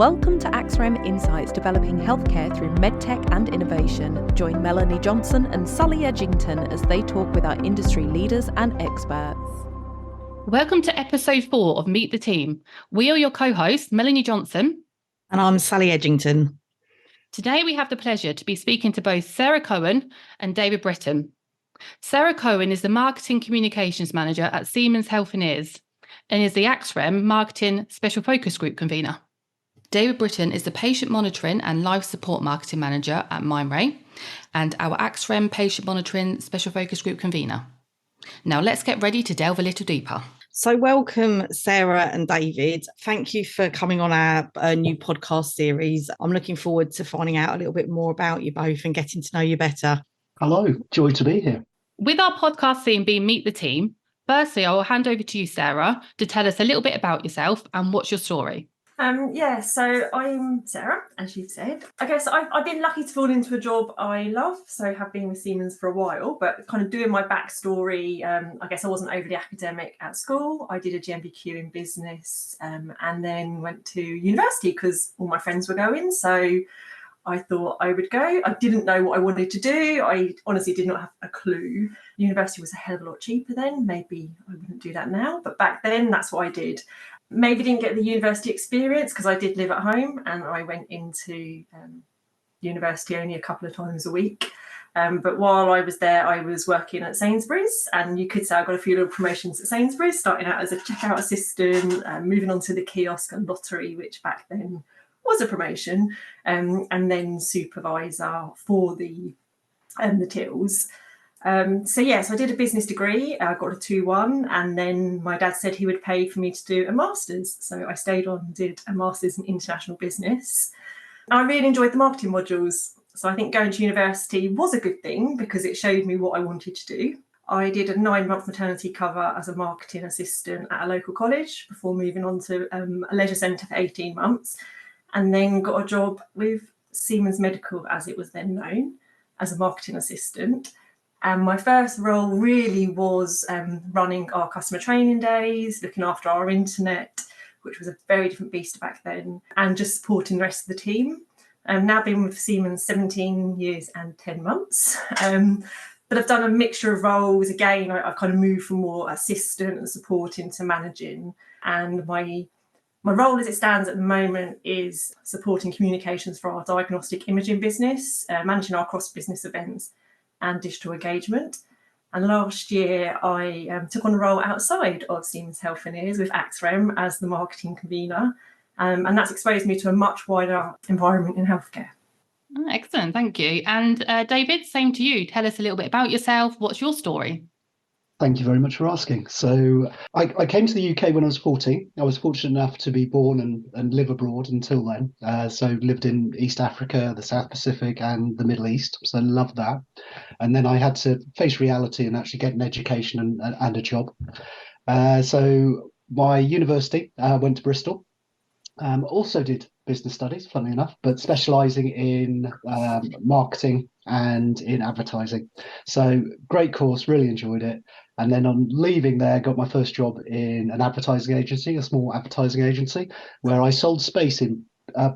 Welcome to AXREM Insights, developing healthcare through medtech and innovation. Join Melanie Johnson and Sally Edgington as they talk with our industry leaders and experts. Welcome to episode 4 of Meet the Team. We are your co-hosts, Melanie Johnson. And I'm Sally Edgington. Today we have the pleasure to be speaking to both Sarah Cowan and David Britton. Sarah Cowan is the Marketing Communications Manager at Siemens Healthineers and is the AXREM Marketing Special Focus Group Convener. David Britton is the Patient Monitoring and Life Support Marketing Manager at Mindray and our AXREM Patient Monitoring Special Focus Group Convener. Now let's get ready to delve a little deeper. So welcome, Sarah and David. Thank you for coming on our new podcast series. I'm looking forward to finding out a little bit more about you both and getting to know you better. Hello, joy to be here. With our podcast theme being Meet the Team, firstly, I will hand over to you, Sarah, to tell us a little bit about yourself and what's your story. So I'm Sarah, as you've said. I guess I've been lucky to fall into a job I love, so have been with Siemens for a while, but kind of doing my backstory, I guess I wasn't overly academic at school. I did a GMBQ in business and then went to university because all my friends were going, so I thought I would go. I didn't know what I wanted to do. I honestly did not have a clue. University was a hell of a lot cheaper then. Maybe I wouldn't do that now, but back then that's what I did. Maybe didn't get the university experience because I did live at home and I went into university only a couple of times a week. But while I was there, I was working at Sainsbury's, and you could say I got a few little promotions at Sainsbury's, starting out as a checkout assistant, moving on to the kiosk and lottery, which back then was a promotion, and then supervisor for the tills. So I did a business degree. I got a 2-1, and then my dad said he would pay for me to do a master's. So I stayed on and did a master's in international business. I really enjoyed the marketing modules. So I think going to university was a good thing because it showed me what I wanted to do. I did a 9-month maternity cover as a marketing assistant at a local college before moving on to a leisure centre for 18 months, and then got a job with Siemens Medical, as it was then known, as a marketing assistant. And my first role really was running our customer training days, looking after our internet, which was a very different beast back then, and just supporting the rest of the team. I've now been with Siemens 17 years and 10 months. But I've done a mixture of roles. Again, I've kind of moved from more assistant and supporting to managing. And my role as it stands at the moment is supporting communications for our diagnostic imaging business, managing our cross-business events and digital engagement. And last year, I took on a role outside of Siemens Healthineers with AXREM as the marketing convener. And that's exposed me to a much wider environment in healthcare. Excellent, thank you. And David, same to you. Tell us a little bit about yourself. What's your story? Thank you very much for asking. So I came to the UK when I was 14. I was fortunate enough to be born and live abroad until then. So lived in East Africa, the South Pacific and the Middle East. So I loved that. And then I had to face reality and actually get an education and a job. So my university went to Bristol. Also did business studies, funnily enough, but specialising in marketing and in advertising. So great course, really enjoyed it. And then on leaving there, got my first job in an advertising agency, a small advertising agency, where I sold space in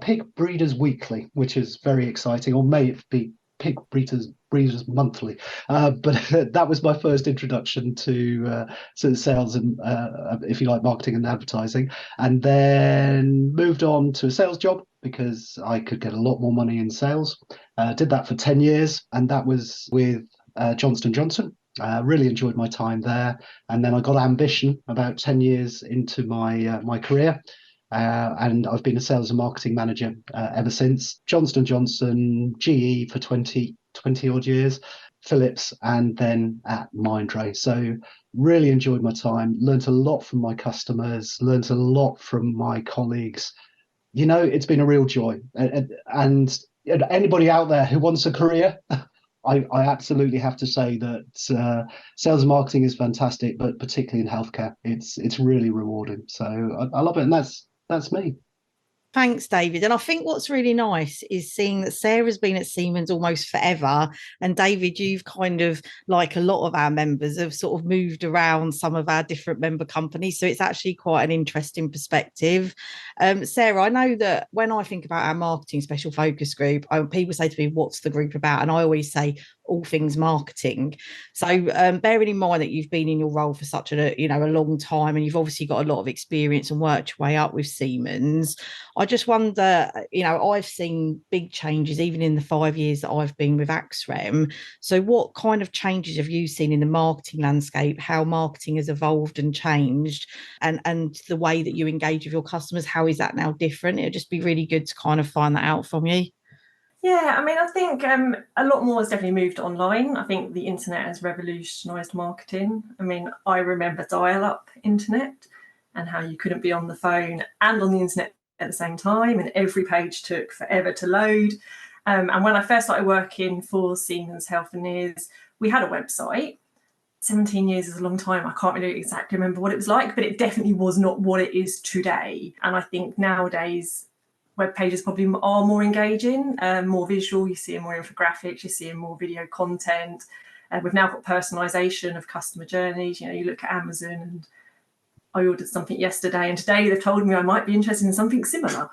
Pig Breeders Weekly, which is very exciting, or may it be Pig Breeders Monthly. But that was my first introduction to sales and, if you like, marketing and advertising. And then moved on to a sales job because I could get a lot more money in sales. Did that for 10 years, and that was with Johnson & Johnson. Really enjoyed my time there. And then I got ambition about 10 years into my career. And I've been a sales and marketing manager ever since. Johnson & Johnson, GE for 20 odd years, Philips, and then at Mindray. So really enjoyed my time, learned a lot from my customers, learned a lot from my colleagues. You know, it's been a real joy. And anybody out there who wants a career, I absolutely have to say that sales and marketing is fantastic, but particularly in healthcare, it's really rewarding. So I love it, and that's me. Thanks, David. And I think what's really nice is seeing that Sarah's been at Siemens almost forever. And David, you've kind of, like a lot of our members, have sort of moved around some of our different member companies. So it's actually quite an interesting perspective. Sarah, I know that when I think about our marketing special focus group, people say to me, what's the group about? And I always say, all things marketing. So bearing in mind that you've been in your role for such a long time, and you've obviously got a lot of experience and worked your way up with Siemens, I just wonder, I've seen big changes even in the 5 years that I've been with AXREM. So what kind of changes have you seen in the marketing landscape, how marketing has evolved and changed, and the way that you engage with your customers, how is that now different? It'd just be really good to kind of find that out from you. Yeah, I mean, I think a lot more has definitely moved online. I think the internet has revolutionised marketing. I mean, I remember dial-up internet and how you couldn't be on the phone and on the internet at the same time, and every page took forever to load. And when I first started working for Siemens Healthineers, we had a website. 17 years is a long time. I can't really exactly remember what it was like, but it definitely was not what it is today. And I think nowadays, web pages probably are more engaging, more visual. You see more infographics, you see more video content. We've now got personalization of customer journeys. You look at Amazon, and I ordered something yesterday, and today they've told me I might be interested in something similar.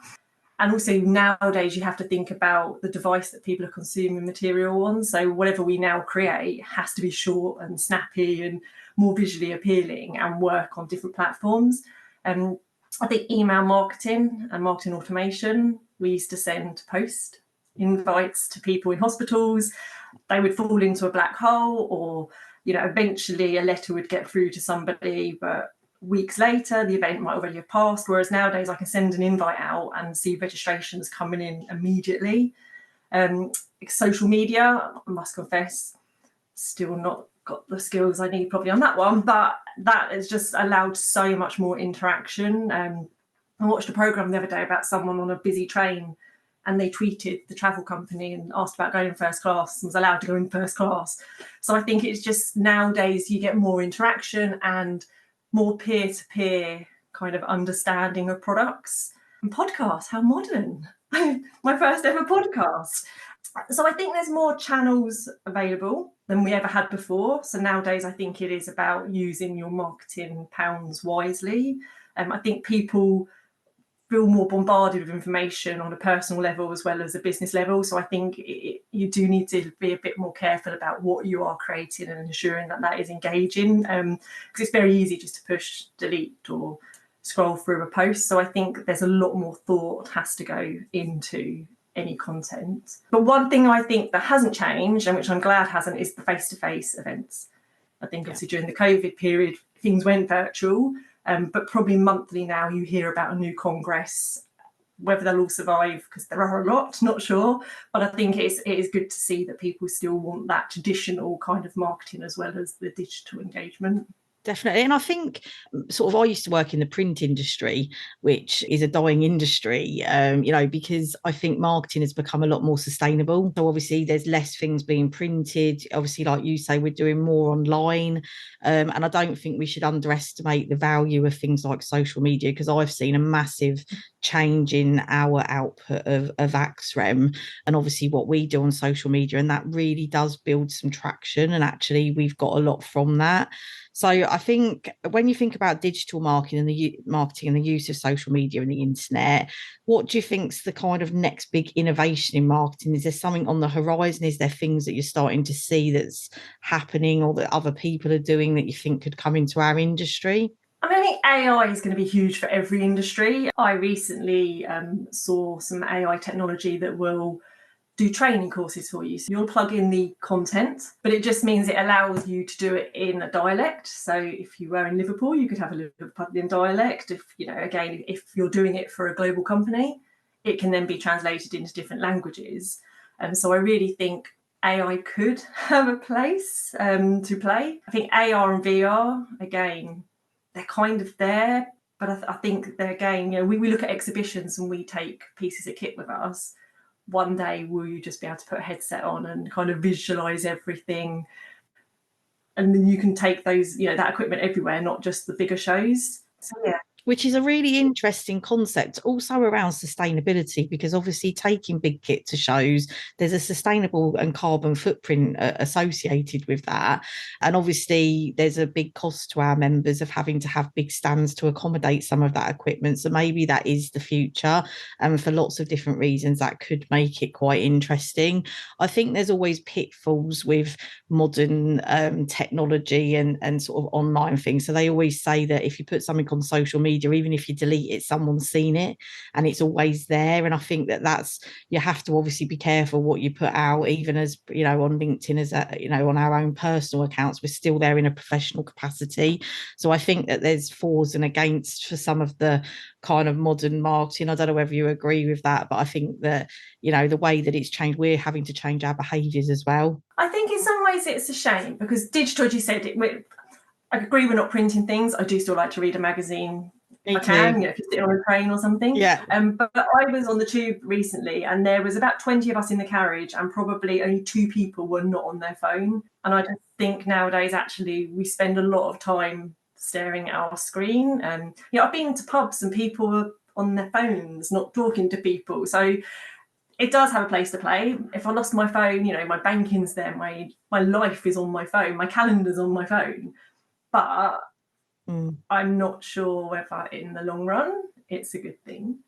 And also nowadays you have to think about the device that people are consuming material on. So whatever we now create has to be short and snappy and more visually appealing and work on different platforms. I think email marketing and marketing automation, we used to send post invites to people in hospitals. They would fall into a black hole, or, eventually a letter would get through to somebody, but weeks later, the event might already have passed. Whereas nowadays I can send an invite out and see registrations coming in immediately. Social media, I must confess, still not got the skills I need probably on that one, but that has just allowed so much more interaction. I watched a program the other day about someone on a busy train, and they tweeted the travel company and asked about going in first class and was allowed to go in first class. So I think it's just nowadays you get more interaction and more peer-to-peer kind of understanding of products. And podcasts, how modern. My first ever podcast. So I think there's more channels available than we ever had before. So nowadays, I think it is about using your marketing pounds wisely. I think people feel more bombarded with information on a personal level as well as a business level. So I think you do need to be a bit more careful about what you are creating and ensuring that that is engaging, because it's very easy just to push delete or scroll through a post. So I think there's a lot more thought has to go into any content. But one thing I think that hasn't changed, and which I'm glad hasn't, is the face-to-face events. I think obviously during the COVID period, things went virtual, but probably monthly now you hear about a new congress. Whether they'll all survive, because there are a lot, not sure. But I think it is good to see that people still want that traditional kind of marketing as well as the digital engagement. Definitely. And I think I used to work in the print industry, which is a dying industry, because I think marketing has become a lot more sustainable. So obviously there's less things being printed. Obviously, like you say, we're doing more online. And I don't think we should underestimate the value of things like social media, because I've seen a massive change in our output of AXREM and obviously what we do on social media. And that really does build some traction. And actually, we've got a lot from that. So I think when you think about digital marketing and the use of social media and the internet, what do you think's the kind of next big innovation in marketing? Is there something on the horizon? Is there things that you're starting to see that's happening or that other people are doing that you think could come into our industry? I think AI is going to be huge for every industry. I recently saw some AI technology that will do training courses for you. So you'll plug in the content, but it just means it allows you to do it in a dialect. So if you were in Liverpool, you could have a Liverpudlian dialect. If you're doing it for a global company, it can then be translated into different languages. And so I really think AI could have a place to play. I think AR and VR, again, they're kind of there, but I think they're, again, we look at exhibitions and we take pieces of kit with us. One day will you just be able to put a headset on and kind of visualize everything, and then you can take those that equipment everywhere, not just the bigger shows. So yeah, which is a really interesting concept also around sustainability, because obviously taking big kit to shows, there's a sustainable and carbon footprint associated with that, and obviously there's a big cost to our members of having to have big stands to accommodate some of that equipment. So maybe that is the future, and for lots of different reasons that could make it quite interesting. I think there's always pitfalls with modern technology and sort of online things. So they always say that if you put something on social media, even if you delete it, someone's seen it and it's always there. And I think that's, you have to obviously be careful what you put out, even as, you know, on LinkedIn, as on our own personal accounts, we're still there in a professional capacity. So I think that there's fors and against for some of the kind of modern marketing. I don't know whether you agree with that, but I think that, you know, the way that it's changed, we're having to change our behaviours as well. I think in some ways it's a shame because digital, as you said, I agree we're not printing things. I do still like to read a magazine. Me I can, too. if you're sitting on a train or something. Yeah. But I was on the tube recently and there was about 20 of us in the carriage and probably only 2 people were not on their phone. And I just think nowadays, actually, we spend a lot of time staring at our screen. I've been to pubs and people were on their phones, not talking to people. So it does have a place to play. If I lost my phone, my banking's there, my life is on my phone, my calendar's on my phone. But I'm not sure whether in the long run it's a good thing.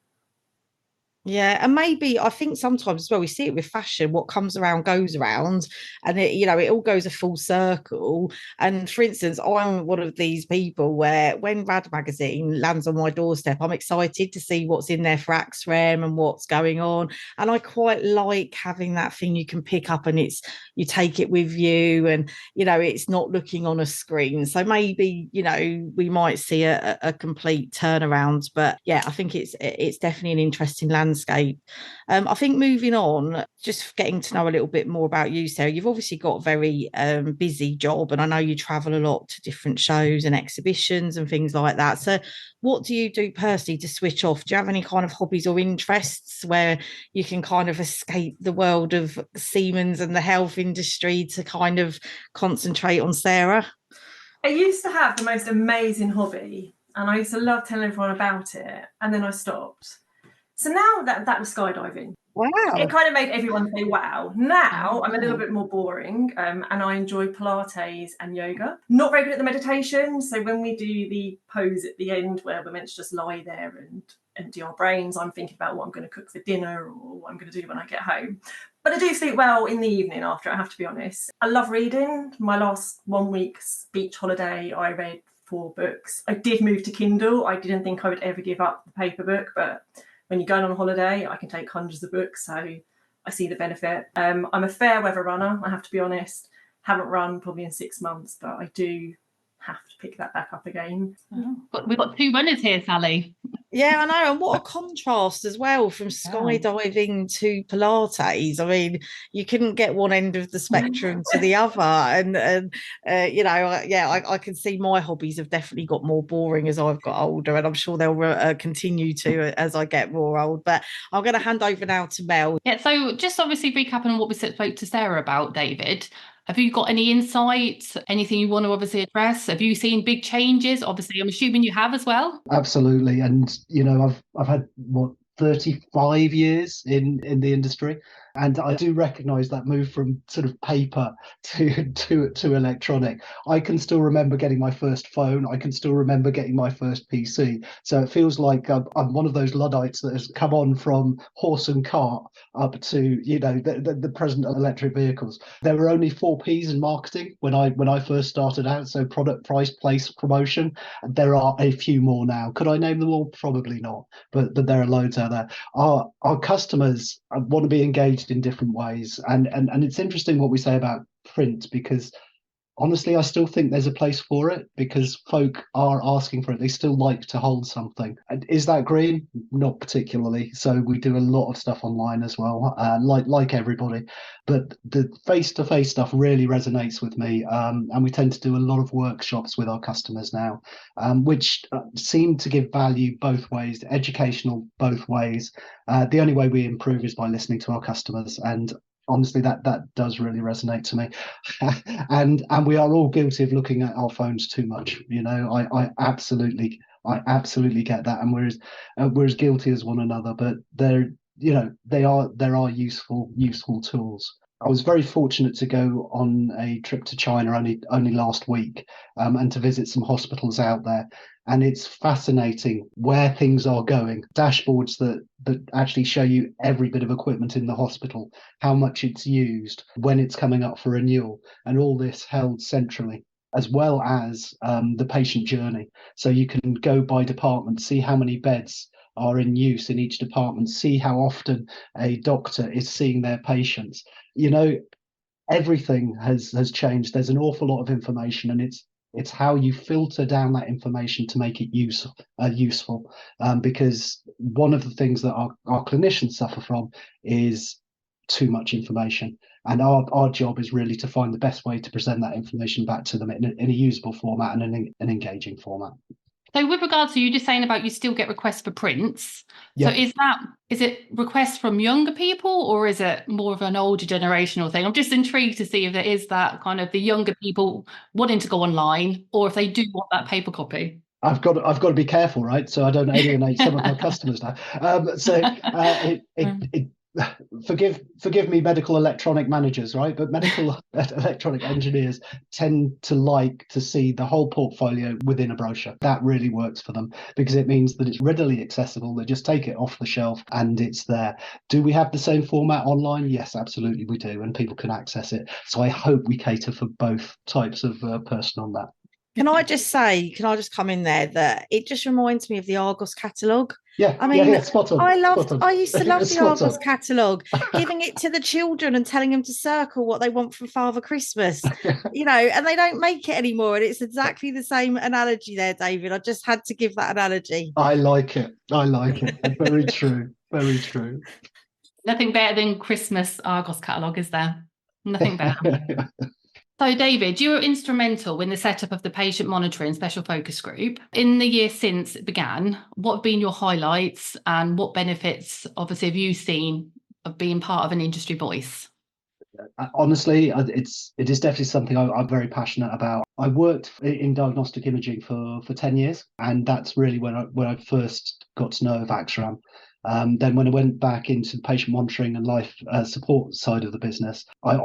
Yeah, and maybe I think sometimes as well we see it with fashion. What comes around goes around, and it all goes a full circle. And for instance, I'm one of these people where when Rad magazine lands on my doorstep, I'm excited to see what's in there for AXREM and what's going on. And I quite like having that thing you can pick up and you take it with you, and it's not looking on a screen. So maybe we might see a complete turnaround. But yeah, I think it's definitely an interesting landscape. I think moving on, just getting to know a little bit more about you, Sarah. You've obviously got a very busy job, and I know you travel a lot to different shows and exhibitions and things like that. So what do you do personally to switch off? Do you have any kind of hobbies or interests where you can kind of escape the world of Siemens and the health industry to kind of concentrate on Sarah? I used to have the most amazing hobby and I used to love telling everyone about it, and then I stopped. So now that was skydiving. Wow. It kind of made everyone say, wow. Now I'm a little bit more boring and I enjoy Pilates and yoga. Not very good at the meditation. So when we do the pose at the end where we're meant to just lie there and empty our brains, I'm thinking about what I'm going to cook for dinner or what I'm going to do when I get home. But I do sleep well in the evening after, I have to be honest. I love reading. My last 1 week's beach holiday, I read 4 books. I did move to Kindle. I didn't think I would ever give up the paper book, but when you're going on holiday, I can take hundreds of books, so I see the benefit. I'm a fair weather runner, I have to be honest. Haven't run probably in 6 months, but I do have to pick that back up again. We've got 2 runners here, Sally. Yeah, I know. And what a contrast as well from skydiving to Pilates. I mean, you couldn't get one end of the spectrum to the other. And I can see my hobbies have definitely got more boring as I've got older. And I'm sure they'll continue to as I get more old. But I'm going to hand over now to Mel. Yeah, so just obviously recapping on what we spoke to Sarah about, David. Have you got any insights, anything you want to obviously address? Have you seen big changes? Obviously, I'm assuming you have as well. Absolutely. And, I've had 35 years in the industry. And I do recognise that move from sort of paper to electronic. I can still remember getting my first phone. I can still remember getting my first PC. So it feels like I'm one of those Luddites that has come on from horse and cart up to the present electric vehicles. There were only 4 Ps in marketing when I first started out. So product, price, place, promotion. There are a few more now. Could I name them all? Probably not. But there are loads out there. Our customers want to be engaged in different ways, and it's interesting what we say about print, because honestly I still think there's a place for it, because folk are asking for it. They still like to hold something. Is that green? Not particularly. So we do a lot of stuff online as well, like everybody, but the face-to-face stuff really resonates with me, and we tend to do a lot of workshops with our customers now, which seem to give value both ways, educational both ways. The only way we improve is by listening to our customers, and honestly that does really resonate to me. and we are all guilty of looking at our phones too much. I absolutely I absolutely get that, and we're as guilty as one another, but there are useful tools. I was very fortunate to go on a trip to China only last week, and to visit some hospitals out there. And it's fascinating where things are going. Dashboards that actually show you every bit of equipment in the hospital, how much it's used, when it's coming up for renewal, and all this held centrally, as well as the patient journey. So you can go by department, see how many beds are in use in each department, see how often a doctor is seeing their patients. Everything has changed. There's an awful lot of information, and it's how you filter down that information to make it useful. Because one of the things that our clinicians suffer from is too much information, and our job is really to find the best way to present that information back to them in a usable format and an engaging format. So with regards to you just saying about you still get requests for prints. Yep. So is it requests from younger people, or is it more of an older generational thing? I'm just intrigued to see if there is that kind of the younger people wanting to go online, or if they do want that paper copy. I've got to be careful, right? So I don't alienate some of my customers now. Forgive me, medical electronic managers, right? But medical electronic engineers tend to like to see the whole portfolio within a brochure. That really works for them because it means that it's readily accessible. They just take it off the shelf and it's there. Do we have the same format online? Yes, absolutely we do, and people can access it. So I hope we cater for both types of person on that. Can I just come in there that it just reminds me of the Argos catalogue? Yeah, I mean, spot on. I used to love the Argos on. catalogue, giving it to the children and telling them to circle what they want from Father Christmas, and they don't make it anymore. And it's exactly the same analogy there, David. I just had to give that analogy. I like it. Very true. Very true. Nothing better than Christmas Argos catalogue, is there? Nothing better. So, David, you were instrumental in the setup of the patient monitoring special focus group. In the year since it began, what have been your highlights and what benefits, obviously, have you seen of being part of an industry voice? Honestly, it is definitely something I'm very passionate about. I worked in diagnostic imaging for 10 years, and that's really when I first got to know of AXREM. Then when I went back into the patient monitoring and life support side of the business, I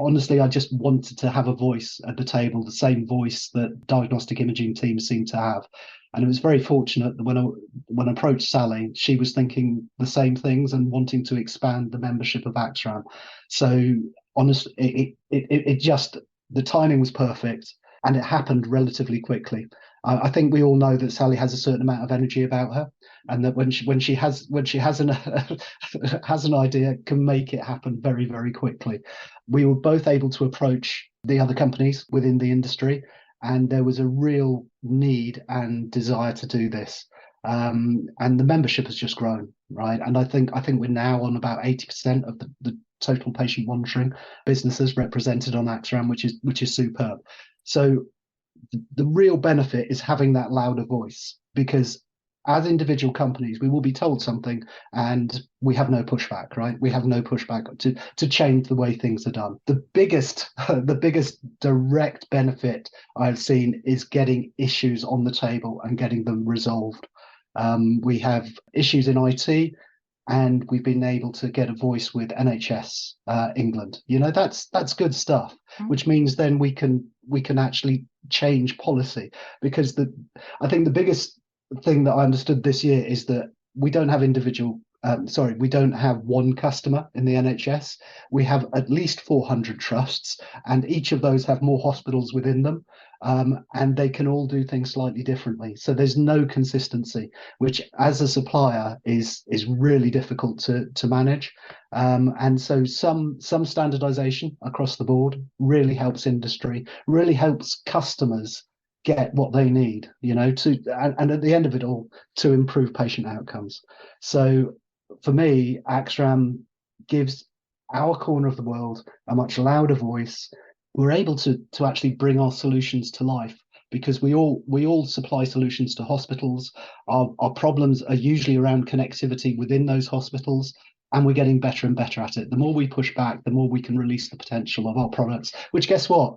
just wanted to have a voice at the table, the same voice that diagnostic imaging teams seem to have. And it was very fortunate that when I approached Sally, she was thinking the same things and wanting to expand the membership of AXREM. So honestly, the timing was perfect, and it happened relatively quickly. I think we all know that Sally has a certain amount of energy about her, and that when she has an idea, can make it happen very, very quickly. We were both able to approach the other companies within the industry, and there was a real need and desire to do this. And the membership has just grown, right? And I think we're now on about 80% of the total patient monitoring businesses represented on AXREM, which is superb. So the real benefit is having that louder voice, because as individual companies, we will be told something and we have no pushback, right? We have no pushback to change the way things are done. The biggest direct benefit I've seen is getting issues on the table and getting them resolved. We have issues in IT, and we've been able to get a voice with NHS England. That's good stuff, which means then we can actually change policy, because I think the biggest thing that I understood this year is that we don't have we don't have one customer in the NHS. We have at least 400 trusts, and each of those have more hospitals within them, and they can all do things slightly differently. So there's no consistency, which as a supplier is really difficult to manage. And so some standardization across the board really helps industry, really helps customers get what they need, and at the end of it all, to improve patient outcomes. So for me, AXREM gives our corner of the world a much louder voice. We're able to actually bring our solutions to life, because we all supply solutions to hospitals. Our problems are usually around connectivity within those hospitals, and we're getting better and better at it. The more we push back, the more we can release the potential of our products, which, guess what,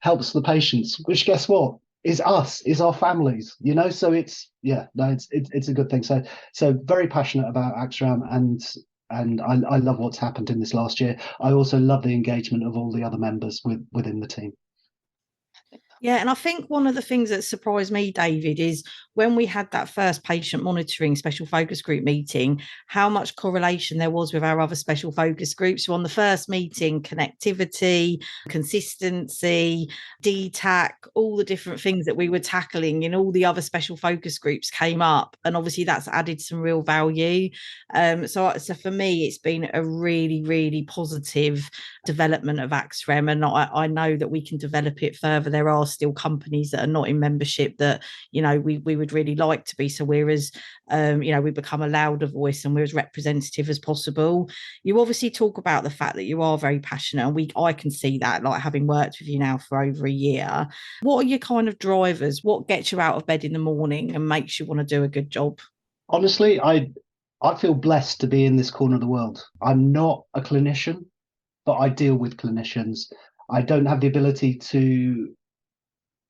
helps the patients, which, guess what, is us, is our families, you know. So it's it's a good thing. So very passionate about AXREM, and I love what's happened in this last year. I also love the engagement of all the other members within the team. Yeah, and I think one of the things that surprised me, David, is when we had that first patient monitoring special focus group meeting, how much correlation there was with our other special focus groups. So on the first meeting, connectivity, consistency, DTAC, all the different things that we were tackling in all the other special focus groups came up. And obviously that's added some real value. So for me, it's been a really, really positive development of AXREM, and I know that we can develop it further. There are still companies that are not in membership that, you know, we would really like to be. So we're as, you know, we become a louder voice and we're as representative as possible. You obviously talk about the fact that you are very passionate, and I can see that, like having worked with you now for over a year. What are your kind of drivers? What gets you out of bed in the morning and makes you want to do a good job? Honestly, I feel blessed to be in this corner of the world. I'm not a clinician, but I deal with clinicians. I don't have the ability to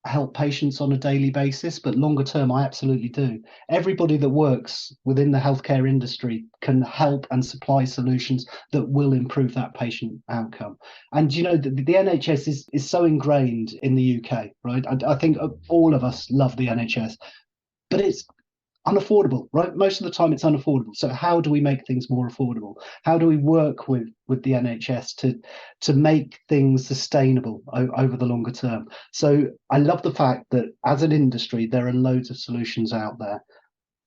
help patients on a daily basis, but longer term, I absolutely do. Everybody that works within the healthcare industry can help and supply solutions that will improve that patient outcome. And, you know, the NHS is so ingrained in the UK, right? I think all of us love the NHS, but it's unaffordable, right? Most of the time it's unaffordable. So how do we make things more affordable? How do we work with the NHS to make things sustainable over the longer term? So I love the fact that as an industry, there are loads of solutions out there,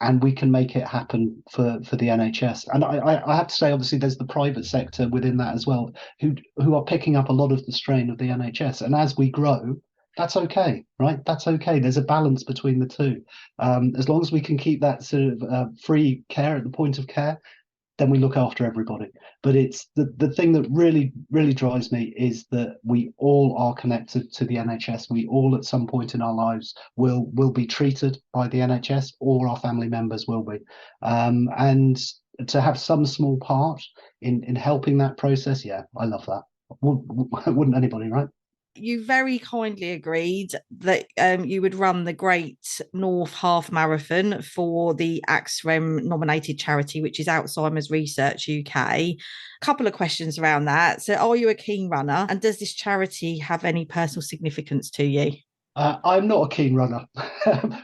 and we can make it happen for the NHS. And I have to say, obviously, there's the private sector within that as well, who are picking up a lot of the strain of the NHS. And as we grow, that's okay, right? That's okay. There's a balance between the two. As long as we can keep that sort of free care at the point of care, then we look after everybody. But it's the thing that really, really drives me is that we all are connected to the NHS. We all at some point in our lives will be treated by the NHS, or our family members will be. And to have some small part in helping that process, yeah, I love that. Wouldn't anybody, right? You very kindly agreed that you would run the Great North Half Marathon for the AXREM nominated charity, which is Alzheimer's Research UK. A couple of questions around that. So are you a keen runner, and does this charity have any personal significance to you? I'm not a keen runner,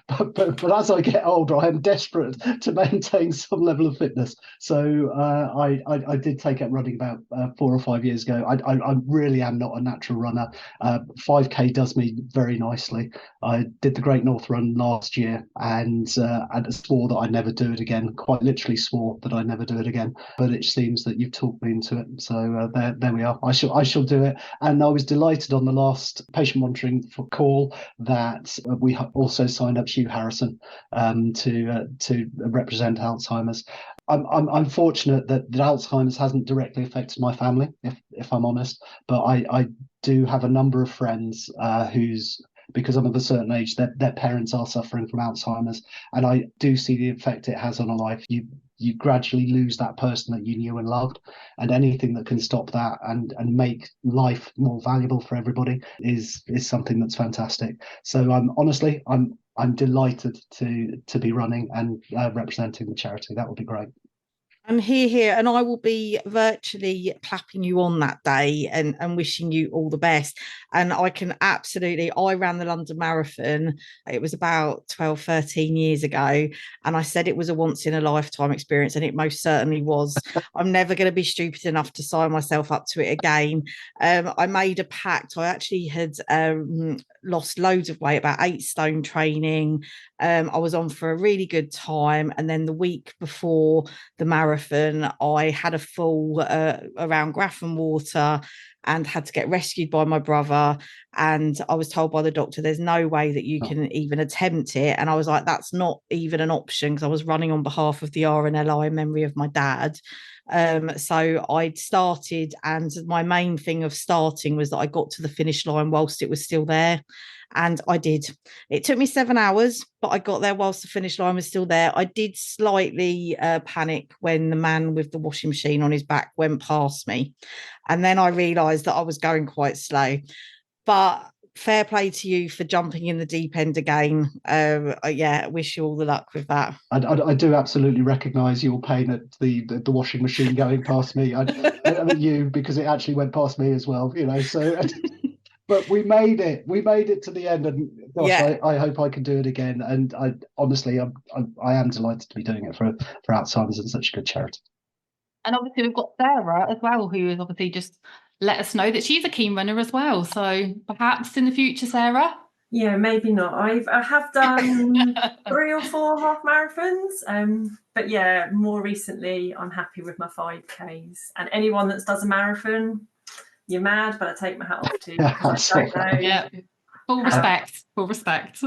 but as I get older, I am desperate to maintain some level of fitness. So I did take up running about 4 or 5 years ago. I really am not a natural runner. 5K does me very nicely. I did the Great North Run last year, and swore that I'd never do it again. Quite literally swore that I'd never do it again. But it seems that you've talked me into it. So there we are. I shall do it. And I was delighted on the last patient monitoring call that we also signed up Hugh Harrison to represent Alzheimer's. I'm fortunate that Alzheimer's hasn't directly affected my family, if I'm honest, but I do have a number of friends whose, because I'm of a certain age, their parents are suffering from Alzheimer's, and I do see the effect it has on a life. You gradually lose that person that you knew and loved, and anything that can stop that and make life more valuable for everybody is something that's fantastic. So honestly, I'm delighted to be running and representing the charity. That would be great. I'm here, and I will be virtually clapping you on that day and wishing you all the best. And I can absolutely, I ran the London Marathon. It was about 12, 13 years ago. And I said it was a once in a lifetime experience, and it most certainly was. I'm never going to be stupid enough to sign myself up to it again. I made a pact. I actually had lost loads of weight, about 8 stone training. I was on for a really good time. And then the week before the marathon, I had a fall around Grafton Water and had to get rescued by my brother. And I was told by the doctor, there's no way that you can even attempt it. And I was like, that's not even an option, because I was running on behalf of the RNLI in memory of my dad. So I'd started, and my main thing of starting was that I got to the finish line whilst it was still there. And I did. It took me 7 hours, but I got there whilst the finish line was still there. I did slightly panic when the man with the washing machine on his back went past me. And then I realised that I was going quite slow. But fair play to you for jumping in the deep end again. Yeah, wish you all the luck with that. I do absolutely recognise your pain at the washing machine going past me. I mean you, because it actually went past me as well, you know. So, but we made it. We made it to the end, and gosh, Yeah. I hope I can do it again. And I honestly, I am delighted to be doing it for Alzheimer's and such a good charity. And obviously we've got Sarah as well, who has obviously just let us know that she's a keen runner as well. So perhaps in the future, Sarah? Yeah, maybe not. I have done 3 or 4 half marathons, but yeah, more recently I'm happy with my 5Ks. And anyone that does a marathon, you're mad, but I take my hat off to you. I don't know. Yeah, full respect, full respect.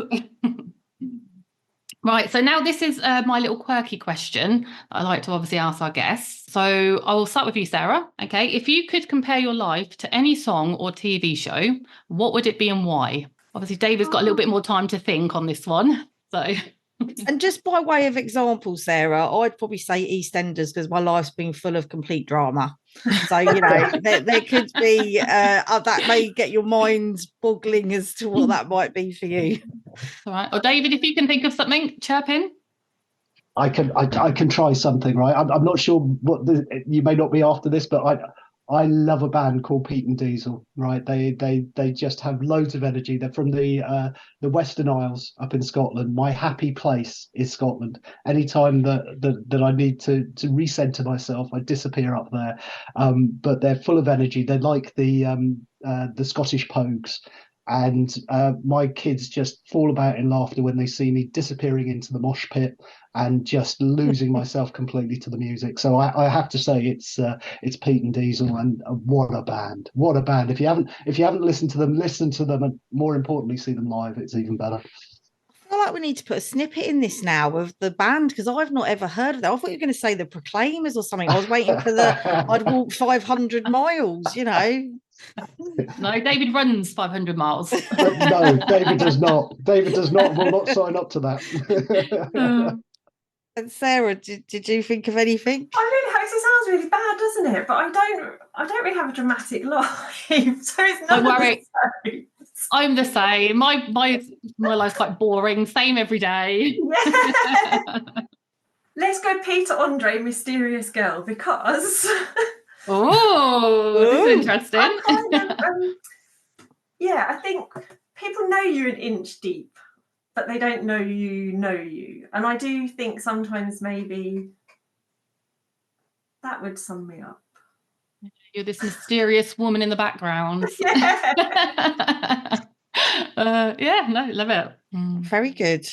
Right, so now this is my little quirky question I like to obviously ask our guests. So I will start with you, Sarah. Okay, if you could compare your life to any song or TV show, what would it be and why? Obviously, David's got a little bit more time to think on this one. So, and just by way of example, Sarah, I'd probably say EastEnders, because my life's been full of complete drama. So, you know, there could be that may get your minds boggling as to what that might be for you. All right. Or David, if you can think of something, chirp in. I can try something, right? I'm not sure what you may not be after this, but I love a band called Pete and Diesel, right? They just have loads of energy. They're from the Western Isles up in Scotland. My happy place is Scotland. Anytime that I need to recenter myself, I disappear up there. But they're full of energy. They're like the Scottish Pogues. And my kids just fall about in laughter when they see me disappearing into the mosh pit and just losing myself completely to the music. So I have to say it's Pete and Diesel, and what a band! What a band! If you haven't listened to them, listen to them, and more importantly, see them live. It's even better. I feel like we need to put a snippet in this now of the band, because I've not ever heard of that. I thought you were going to say the Proclaimers or something. I was waiting for I'd walk 500 miles, you know. No, David runs 500 miles. No, David does not. David does not. Will not sign up to that. And Sarah, did you think of anything? I really hope it sounds really bad, doesn't it? But I don't really have a dramatic life, so it's not. Don't worry. I'm the same. My life's quite boring. Same every day. Yeah. Let's go Peter Andre, Mysterious Girl, because. Oh, this is interesting. I think people know you're an inch deep, but they don't know you. And I do think sometimes maybe that would sum me up. You're this mysterious woman in the background. Love it. Very good.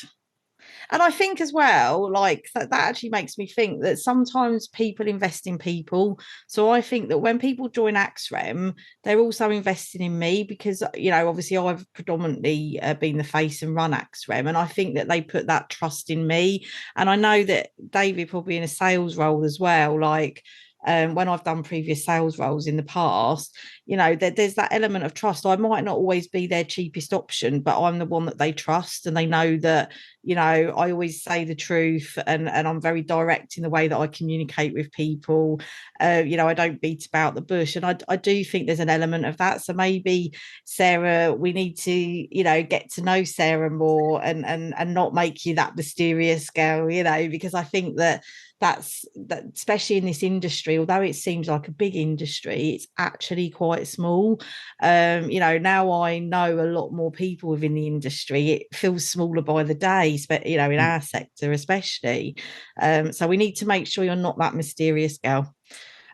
And I think as well, like that actually makes me think that sometimes people invest in people. So I think that when people join AXREM, they're also investing in me because, you know, obviously I've predominantly been the face and run AXREM. And I think that they put that trust in me. And I know that David probably in a sales role as well, like, when I've done previous sales roles in the past, you know, there's that element of trust. I might not always be their cheapest option, but I'm the one that they trust, and they know that, you know, I always say the truth, and I'm very direct in the way that I communicate with people. You know, I don't beat about the bush, and I do think there's an element of that. So maybe, Sarah, we need to, you know, get to know Sarah more and not make you that mysterious girl, you know, because I think that especially in this industry, although it seems like a big industry, it's actually quite small. You know, now I know a lot more people within the industry. It feels smaller by the day, but, you know, in our sector especially. So we need to make sure you're not that mysterious girl.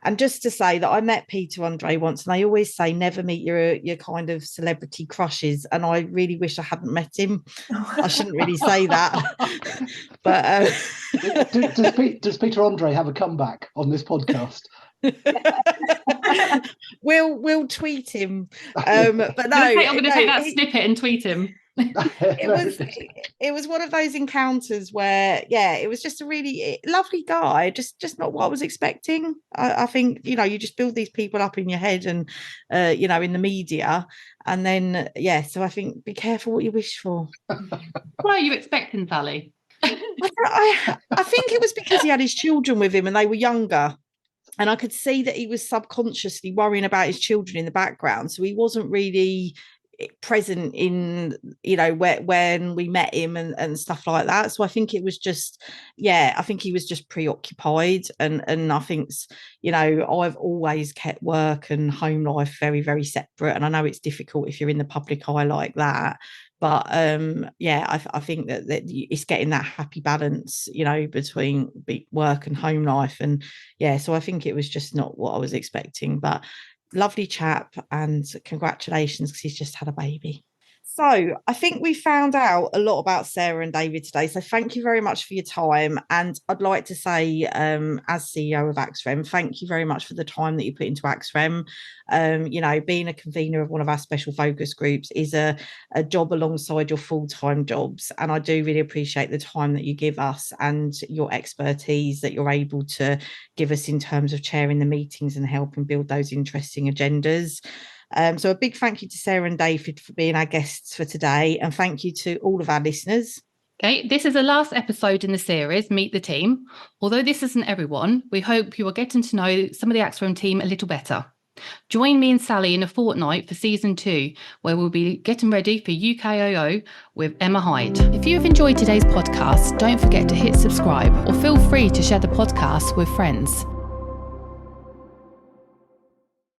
And just to say that I met Peter Andre once, and they always say never meet your kind of celebrity crushes. And I really wish I hadn't met him. I shouldn't really say that. But does Peter Andre have a comeback on this podcast? We'll tweet him. But no, I'm going to take that snippet and tweet him. It was one of those encounters where, yeah, it was just a really lovely guy, just not what I was expecting. I think, you know, you just build these people up in your head and you know, in the media, and then so I think be careful what you wish for. What are you expecting, Sally? I think it was because he had his children with him and they were younger, and I could see that he was subconsciously worrying about his children in the background, so he wasn't really present in, you know, when we met him and stuff like that. So I think it was just, I think he was just preoccupied, and I think, you know, I've always kept work and home life very, very separate, and I know it's difficult if you're in the public eye like that. But I think that it's getting that happy balance, you know, between work and home life. And so I think it was just not what I was expecting. But lovely chap, and congratulations, because he's just had a baby. So I think we found out a lot about Sarah and David today. So thank you very much for your time. And I'd like to say, as CEO of AXREM, thank you very much for the time that you put into AXREM. You know, being a convener of one of our special focus groups is a job alongside your full-time jobs. And I do really appreciate the time that you give us and your expertise that you're able to give us in terms of chairing the meetings and helping build those interesting agendas. So a big thank you to Sarah and David for being our guests for today, and thank you to all of our listeners. Okay, this is the last episode in the series, Meet the Team. Although this isn't everyone, we hope you are getting to know some of the AXREM team a little better. Join me and Sally in a fortnight for season 2, where we'll be getting ready for UKOO with Emma Hyde. If you have enjoyed today's podcast, don't forget to hit subscribe, or feel free to share the podcast with friends.